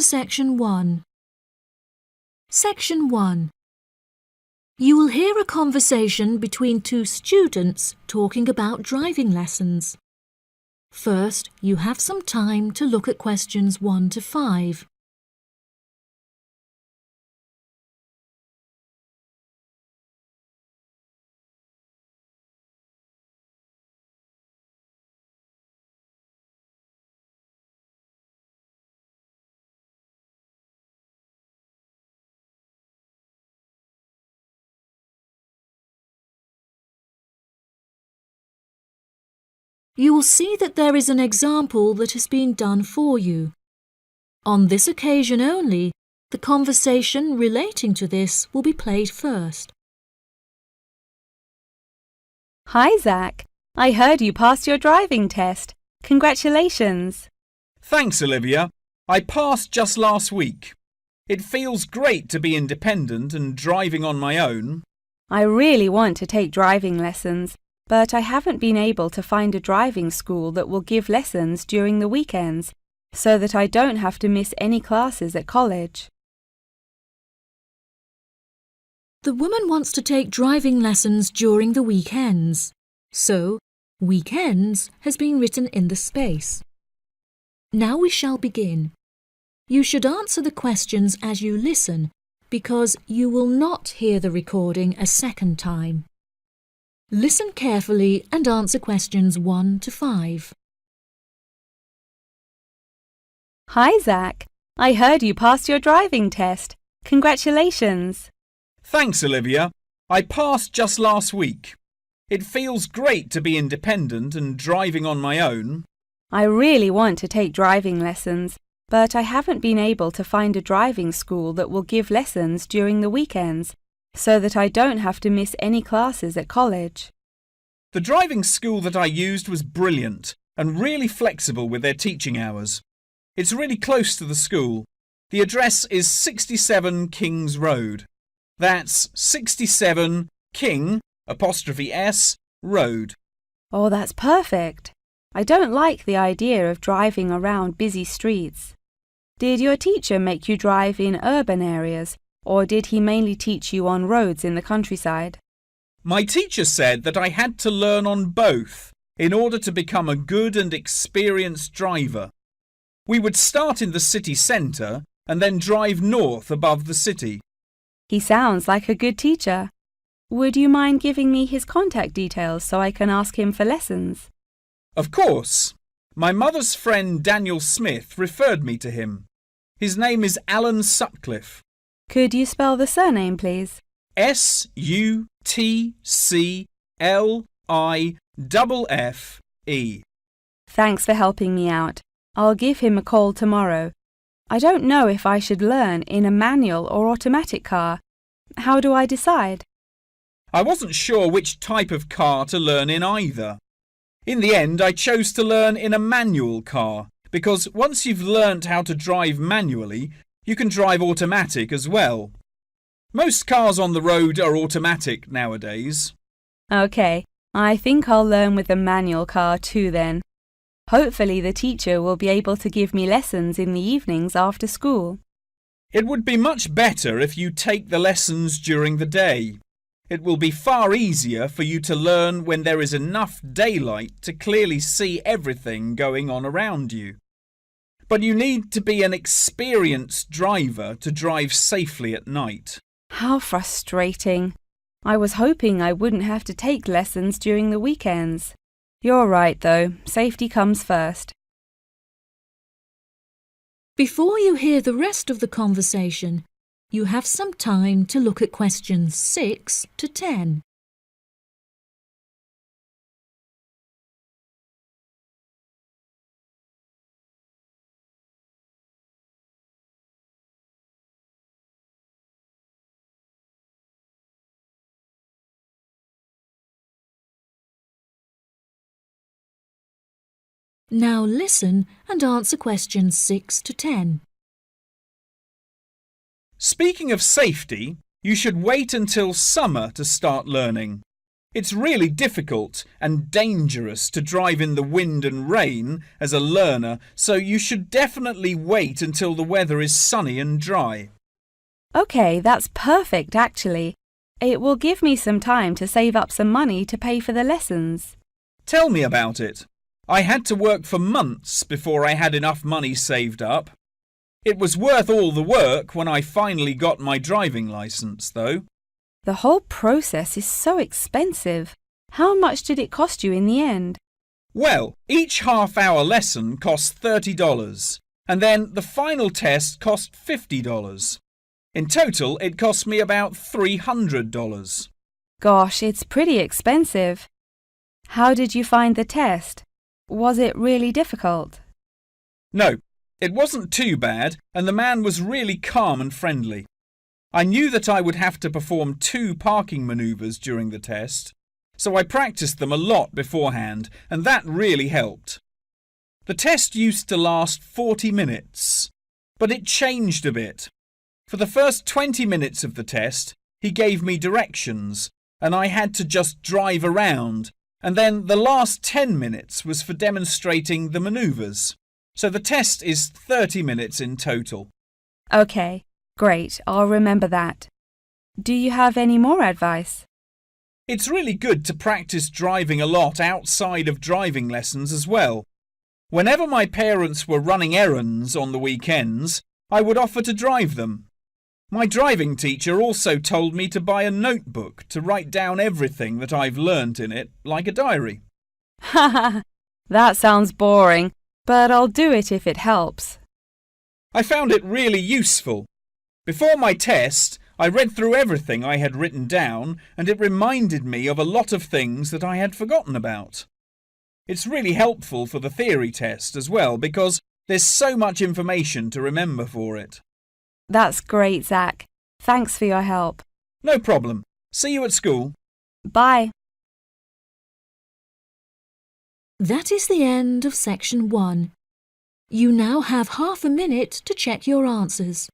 Section 1. Section 1. You will hear a conversation between two students talking about driving lessons. First, you have some time to look at questions 1 to 5. You will see that there is an example that has been done for you. On this occasion only, the conversation relating to this will be played first. Hi, Zach. I heard you passed your driving test. Congratulations. Thanks, Olivia. I passed just last week. It feels great to be independent and driving on my own. I really want to take driving lessons, but I haven't been able to find a driving school that will give lessons during the weekends, so that I don't have to miss any classes at college. The woman wants to take driving lessons during the weekends, so weekends has been written in the space. Now we shall begin. You should answer the questions as you listen, because you will not hear the recording a second time. Listen carefully and answer questions 1 to 5. Hi, Zach. I heard you passed your driving test. Congratulations. Thanks, Olivia. I passed just last week. It feels great to be independent and driving on my own. I really want to take driving lessons, but I haven't been able to find a driving school that will give lessons during the weekends, so that I don't have to miss any classes at college. The driving school that I used was brilliant and really flexible with their teaching hours. It's really close to the school. The address is 67 Kings Road. That's 67 King '(S) Road. Oh, that's perfect. I don't like the idea of driving around busy streets. Did your teacher make you drive in urban areas, or did he mainly teach you on roads in the countryside? My teacher said that I had to learn on both in order to become a good and experienced driver. We would start in the city centre and then drive north above the city. He sounds like a good teacher. Would you mind giving me his contact details so I can ask him for lessons? Of course. My mother's friend Daniel Smith referred me to him. His name is Alan Sutcliffe. Could you spell the surname, please? Sutcliffe. Thanks for helping me out. I'll give him a call tomorrow. I don't know if I should learn in a manual or automatic car. How do I decide? I wasn't sure which type of car to learn in either. In the end, I chose to learn in a manual car because once you've learnt how to drive manually, you can drive automatic as well. Most cars on the road are automatic nowadays. OK, I think I'll learn with a manual car too then. Hopefully the teacher will be able to give me lessons in the evenings after school. It would be much better if you take the lessons during the day. It will be far easier for you to learn when there is enough daylight to clearly see everything going on around you. But you need to be an experienced driver to drive safely at night. How frustrating. I was hoping I wouldn't have to take lessons during the weekends. You're right, though. Safety comes first. Before you hear the rest of the conversation, you have some time to look at questions 6 to 10. Now listen and answer questions 6 to 10. Speaking of safety, you should wait until summer to start learning. It's really difficult and dangerous to drive in the wind and rain as a learner, so you should definitely wait until the weather is sunny and dry. OK, that's perfect actually. It will give me some time to save up some money to pay for the lessons. Tell me about it. I had to work for months before I had enough money saved up. It was worth all the work when I finally got my driving licence, though. The whole process is so expensive. How much did it cost you in the end? Well, each half-hour lesson cost $30, and then the final test cost $50. In total, it cost me about $300. Gosh, it's pretty expensive. How did you find the test? Was it really difficult? No, it wasn't too bad, and the man was really calm and friendly. I knew that I would have to perform 2 parking manoeuvres during the test, so I practiced them a lot beforehand, and that really helped. The test used to last 40 minutes, but it changed a bit. For the first 20 minutes of the test, he gave me directions, and I had to just drive around, and then the last 10 minutes was for demonstrating the manoeuvres. So the test is 30 minutes in total. OK, great, I'll remember that. Do you have any more advice? It's really good to practice driving a lot outside of driving lessons as well. Whenever my parents were running errands on the weekends, I would offer to drive them. My driving teacher also told me to buy a notebook to write down everything that I've learnt in it, like a diary. Haha, that sounds boring, but I'll do it if it helps. I found it really useful. Before my test, I read through everything I had written down, and it reminded me of a lot of things that I had forgotten about. It's really helpful for the theory test as well, because there's so much information to remember for it. That's great, Zach. Thanks for your help. No problem. See you at school. Bye. That is the end of section 1. You now have half a minute to check your answers.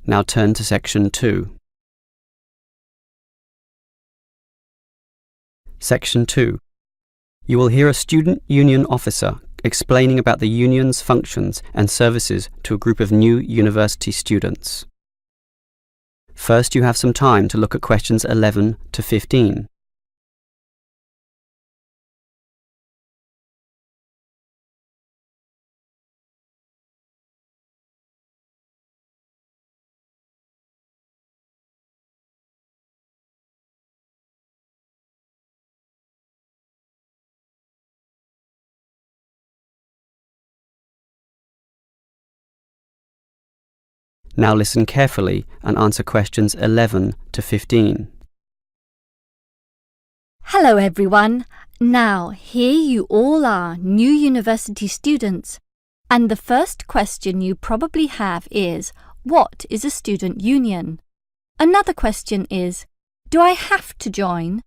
Now turn to section 2. Section 2. You will hear a student union officer explaining about the union's functions and services to a group of new university students. First, you have some time to look at questions 11 to 15. Now listen carefully and answer questions 11 to 15. Hello everyone. Now here you all are, new university students. And the first question you probably have is, what is a student union? Another question is, do I have to join?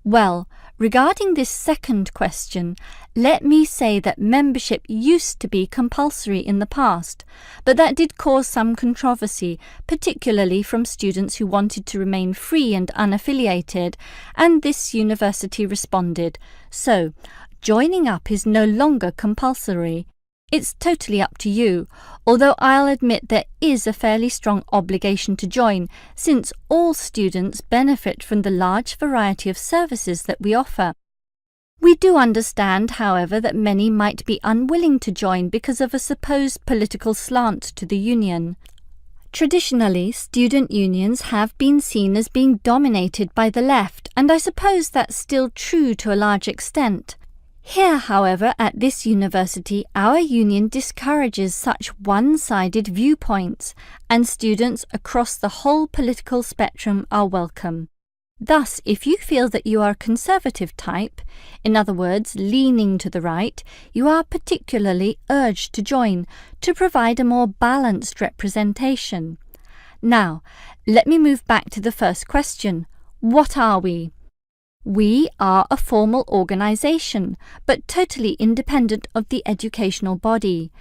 Well, regarding this second question, let me say that membership used to be compulsory in the past, but that did cause some controversy, particularly from students who wanted to remain free and unaffiliated, and this university responded. So, joining up is no longer compulsory. It's totally up to you, although I'll admit there is a fairly strong obligation to join, since all students benefit from the large variety of services that we offer. We do understand, however, that many might be unwilling to join because of a supposed political slant to the union. Traditionally, student unions have been seen as being dominated by the left, and I suppose that's still true to a large extent. Here, however, at this university, our union discourages such one-sided viewpoints, and students across the whole political spectrum are welcome. Thus, if you feel that you are a conservative type, in other words, leaning to the right, you are particularly urged to join to provide a more balanced representation. Now, let me move back to the first question. What are we? We are a formal organisation, but totally independent of the educational body.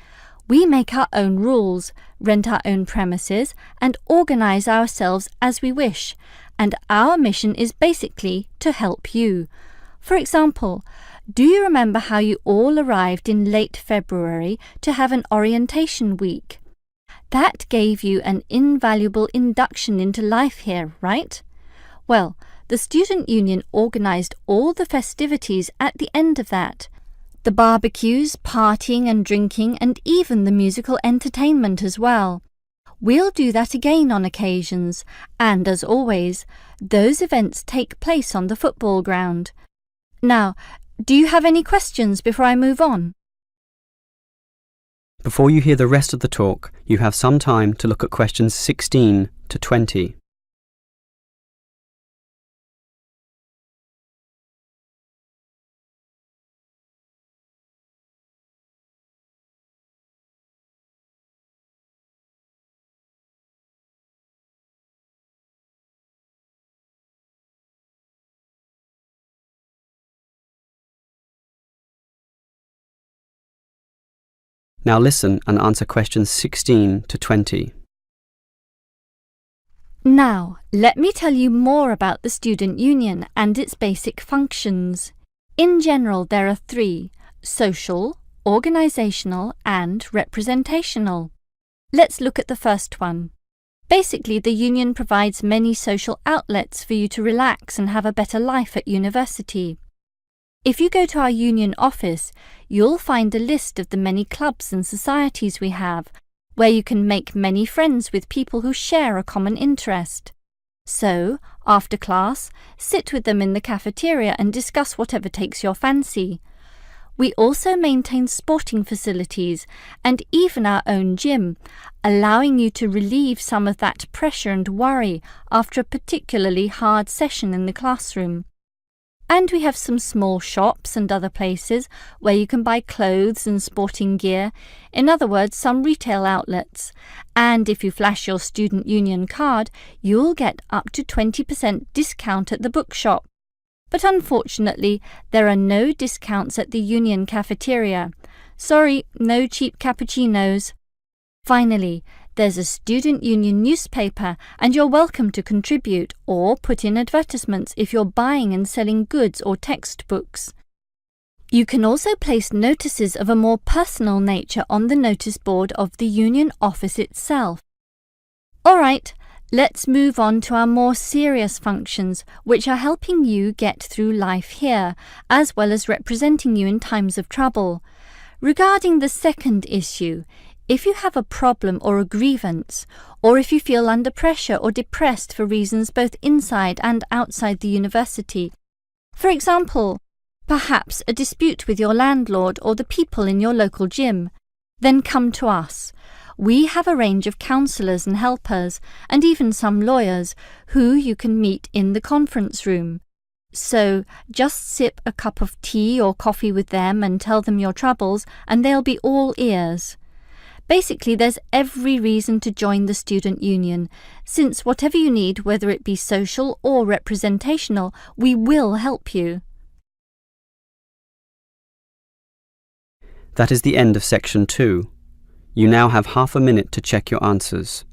We make our own rules, rent our own premises, and organise ourselves as we wish, and our mission is basically to help you. For example, do you remember how you all arrived in late February to have an orientation week? That gave you an invaluable induction into life here, right? Well, the student union organised all the festivities at the end of that. The barbecues, partying and drinking, and even the musical entertainment as well. We'll do that again on occasions, and as always, those events take place on the football ground. Now, do you have any questions before I move on? Before you hear the rest of the talk, you have some time to look at questions 16 to 20. Now listen and answer questions 16 to 20. Now, let me tell you more about the student union and its basic functions. In general, there are three: social, organisational, and representational. Let's look at the first one. Basically, the union provides many social outlets for you to relax and have a better life at university. If you go to our union office, you'll find a list of the many clubs and societies we have, where you can make many friends with people who share a common interest. So, after class, sit with them in the cafeteria and discuss whatever takes your fancy. We also maintain sporting facilities and even our own gym, allowing you to relieve some of that pressure and worry after a particularly hard session in the classroom. And we have some small shops and other places where you can buy clothes and sporting gear, in other words, some retail outlets. And if you flash your student union card, you'll get up to 20% discount at the bookshop. But unfortunately, there are no discounts at the union cafeteria. Sorry, no cheap cappuccinos. Finally, there's a student union newspaper, and you're welcome to contribute or put in advertisements if you're buying and selling goods or textbooks. You can also place notices of a more personal nature on the notice board of the union office itself. All right, let's move on to our more serious functions, which are helping you get through life here, as well as representing you in times of trouble. Regarding the second issue, if you have a problem or a grievance, or if you feel under pressure or depressed for reasons both inside and outside the university, for example, perhaps a dispute with your landlord or the people in your local gym, then come to us. We have a range of counsellors and helpers, and even some lawyers, who you can meet in the conference room. So just sip a cup of tea or coffee with them and tell them your troubles, and they'll be all ears. Basically, there's every reason to join the student union, since whatever you need, whether it be social or representational, we will help you. That is the end of section 2. You now have half a minute to check your answers.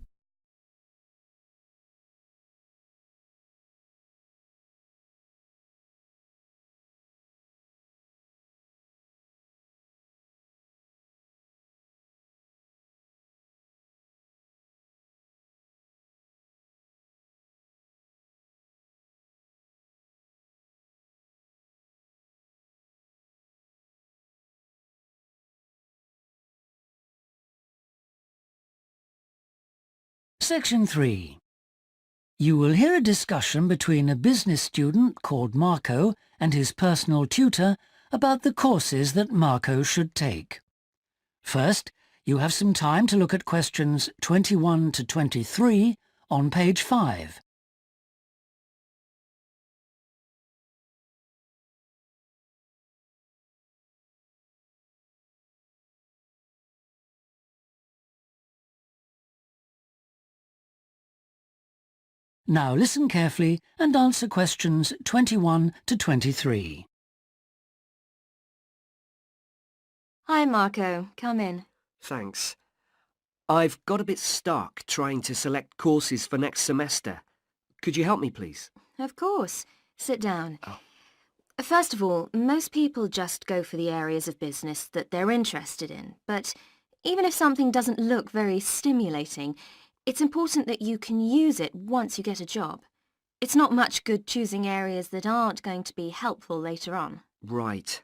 Section 3. You will hear a discussion between a business student called Marco and his personal tutor about the courses that Marco should take. First, you have some time to look at questions 21 to 23 on page 5. Now listen carefully and answer questions 21 to 23. Hi, Marco. Come in. Thanks. I've got a bit stuck trying to select courses for next semester. Could you help me, please? Of course. Sit down. Oh. First of all, most people just go for the areas of business that they're interested in, but even if something doesn't look very stimulating, it's important that you can use it once you get a job. It's not much good choosing areas that aren't going to be helpful later on. Right.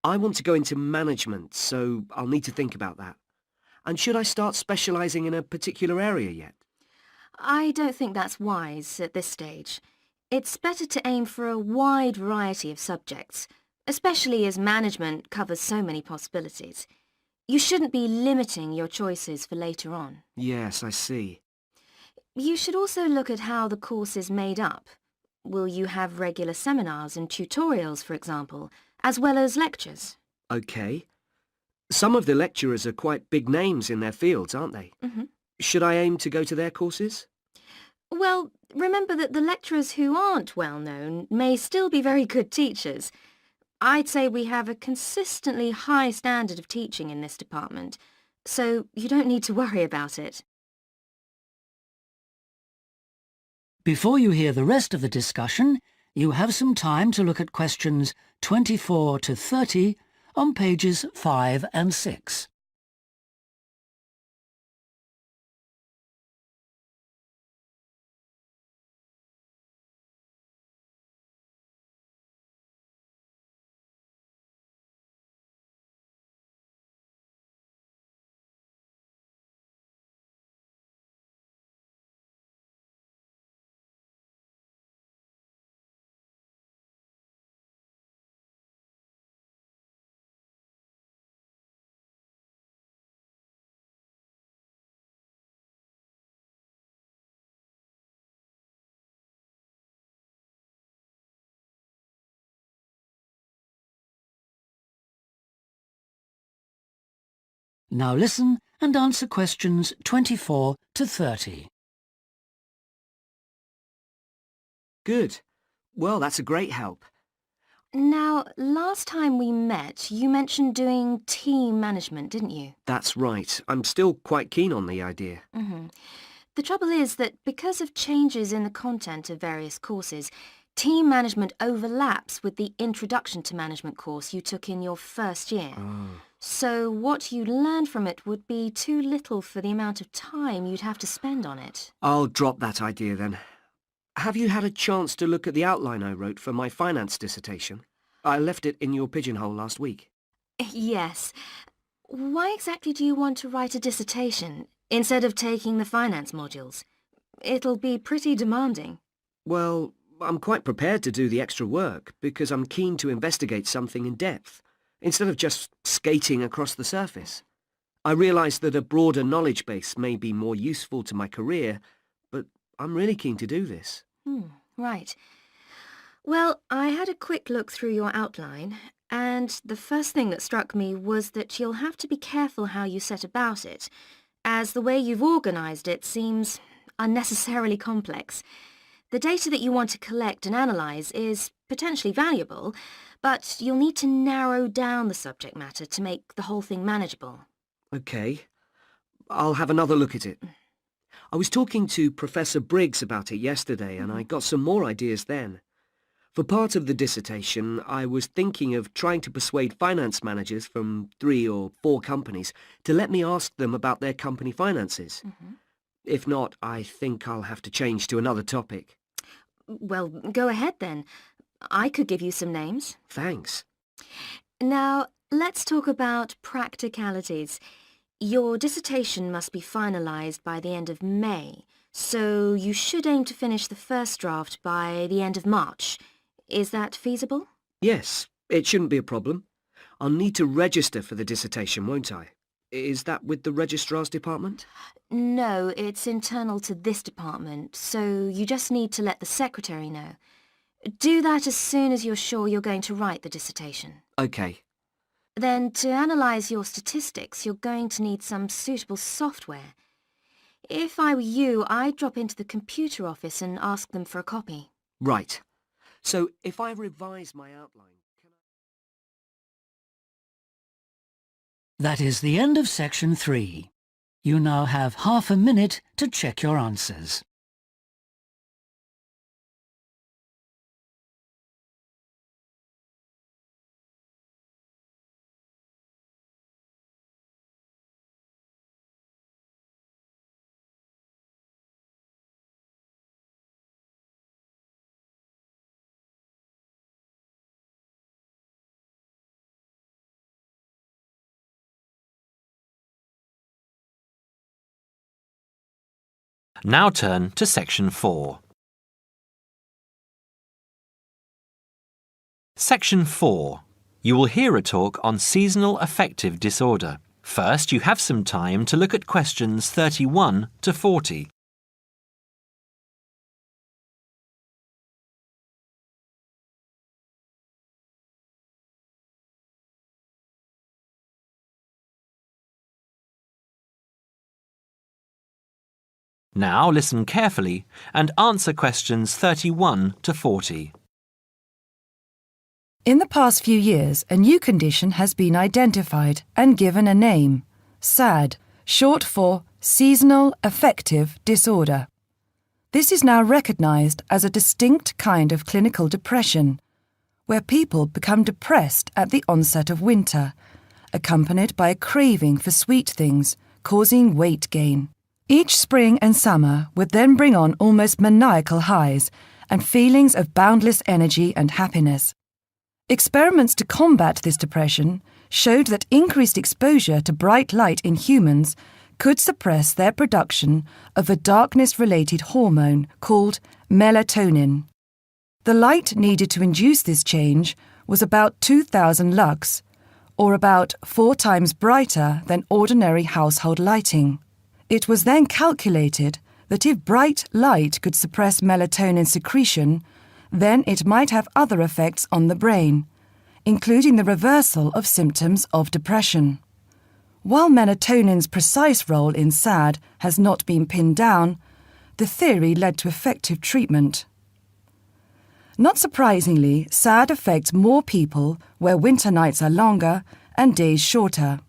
I want to go into management, so I'll need to think about that. And should I start specialising in a particular area yet? I don't think that's wise at this stage. It's better to aim for a wide variety of subjects, especially as management covers so many possibilities. You shouldn't be limiting your choices for later on. Yes, I see. You should also look at how the course is made up. Will you have regular seminars and tutorials, for example, as well as lectures? OK. Some of the lecturers are quite big names in their fields, aren't they? Mm-hmm. Should I aim to go to their courses? Well, remember that the lecturers who aren't well known may still be very good teachers. I'd say we have a consistently high standard of teaching in this department, so you don't need to worry about it. Before you hear the rest of the discussion, you have some time to look at questions 24 to 30 on pages 5 and 6. Now listen and answer questions 24 to 30. Good. Well, that's a great help. Now, last time we met, you mentioned doing team management, didn't you? That's right. I'm still quite keen on the idea. Mm-hmm. The trouble is that because of changes in the content of various courses, team management overlaps with the Introduction to Management course you took in your first year. Oh. So what you learned from it would be too little for the amount of time you'd have to spend on it. I'll drop that idea then. Have you had a chance to look at the outline I wrote for my finance dissertation? I left it in your pigeonhole last week. Yes. Why exactly do you want to write a dissertation instead of taking the finance modules? It'll be pretty demanding. Well, I'm quite prepared to do the extra work because I'm keen to investigate something in depth, instead of just skating across the surface. I realise that a broader knowledge base may be more useful to my career, but I'm really keen to do this. Right. Well, I had a quick look through your outline, and the first thing that struck me was that you'll have to be careful how you set about it, as the way you've organised it seems unnecessarily complex. The data that you want to collect and analyse is potentially valuable, but you'll need to narrow down the subject matter to make the whole thing manageable. OK. I'll have another look at it. I was talking to Professor Briggs about it yesterday and I got some more ideas then. For part of the dissertation, I was thinking of trying to persuade finance managers from 3 or 4 companies to let me ask them about their company finances. If not, I think I'll have to change to another topic. Well, go ahead then. I could give you some names. Thanks. Now, let's talk about practicalities. Your dissertation must be finalised by the end of May, so you should aim to finish the first draft by the end of March. Is that feasible? Yes, it shouldn't be a problem. I'll need to register for the dissertation, won't I? Is that with the registrar's department? No, it's internal to this department, so you just need to let the secretary know. Do that as soon as you're sure you're going to write the dissertation. OK. Then, to analyse your statistics, you're going to need some suitable software. If I were you, I'd drop into the computer office and ask them for a copy. Right. So, if I revise my outline... That is the end of section 3. You now have half a minute to check your answers. Now turn to section 4. Section 4. You will hear a talk on seasonal affective disorder. First, you have some time to look at questions 31 to 40. Now listen carefully and answer questions 31 to 40. In the past few years, a new condition has been identified and given a name, SAD, short for Seasonal Affective Disorder. This is now recognised as a distinct kind of clinical depression, where people become depressed at the onset of winter, accompanied by a craving for sweet things, causing weight gain. Each spring and summer would then bring on almost maniacal highs and feelings of boundless energy and happiness. Experiments to combat this depression showed that increased exposure to bright light in humans could suppress their production of a darkness-related hormone called melatonin. The light needed to induce this change was about 2,000 lux, or about 4 times brighter than ordinary household lighting. It was then calculated that if bright light could suppress melatonin secretion, then it might have other effects on the brain, including the reversal of symptoms of depression. While melatonin's precise role in SAD has not been pinned down, the theory led to effective treatment. Not surprisingly, SAD affects more people where winter nights are longer and days shorter.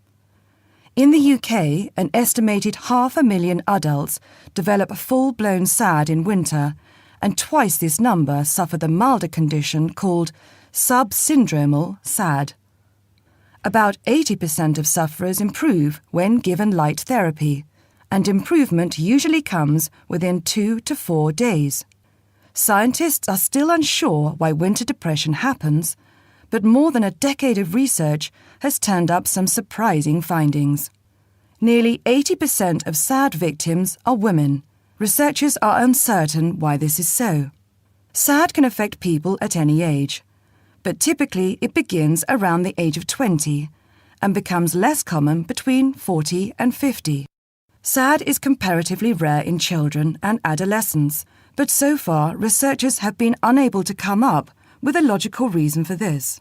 In the UK, an estimated 500,000 adults develop full-blown SAD in winter, and twice this number suffer the milder condition called subsyndromal SAD. About 80% of sufferers improve when given light therapy, and improvement usually comes within 2 to 4 days. Scientists are still unsure why winter depression happens, but more than a decade of research has turned up some surprising findings. Nearly 80% of SAD victims are women. Researchers are uncertain why this is so. SAD can affect people at any age, but typically it begins around the age of 20 and becomes less common between 40 and 50. SAD is comparatively rare in children and adolescents, but so far researchers have been unable to come up with a logical reason for this.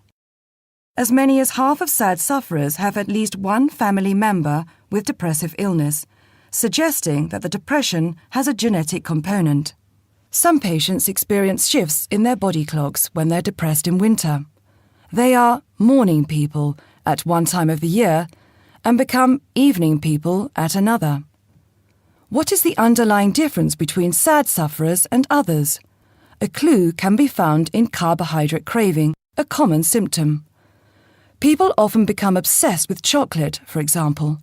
As many as half of SAD sufferers have at least one family member with depressive illness, suggesting that the depression has a genetic component. Some patients experience shifts in their body clocks when they're depressed in winter. They are morning people at one time of the year and become evening people at another. What is the underlying difference between SAD sufferers and others? A clue can be found in carbohydrate craving, a common symptom. People often become obsessed with chocolate, for example.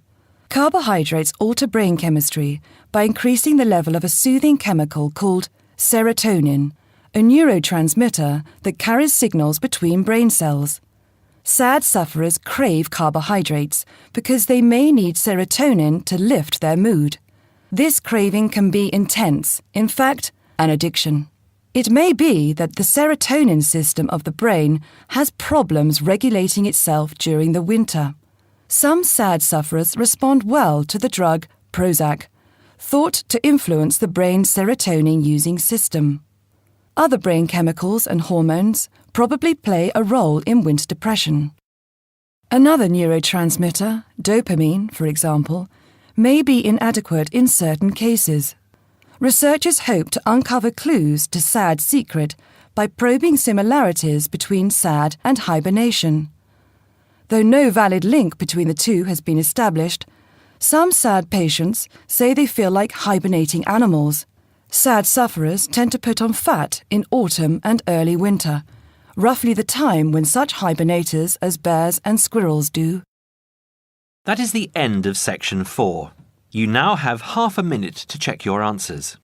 Carbohydrates alter brain chemistry by increasing the level of a soothing chemical called serotonin, a neurotransmitter that carries signals between brain cells. SAD sufferers crave carbohydrates because they may need serotonin to lift their mood. This craving can be intense, in fact, an addiction. It may be that the serotonin system of the brain has problems regulating itself during the winter. Some SAD sufferers respond well to the drug Prozac, thought to influence the brain's serotonin-using system. Other brain chemicals and hormones probably play a role in winter depression. Another neurotransmitter, dopamine, for example, may be inadequate in certain cases. Researchers hope to uncover clues to SAD's secret by probing similarities between SAD and hibernation. Though no valid link between the two has been established, some SAD patients say they feel like hibernating animals. SAD sufferers tend to put on fat in autumn and early winter, roughly the time when such hibernators as bears and squirrels do. That is the end of section 4. You now have half a minute to check your answers.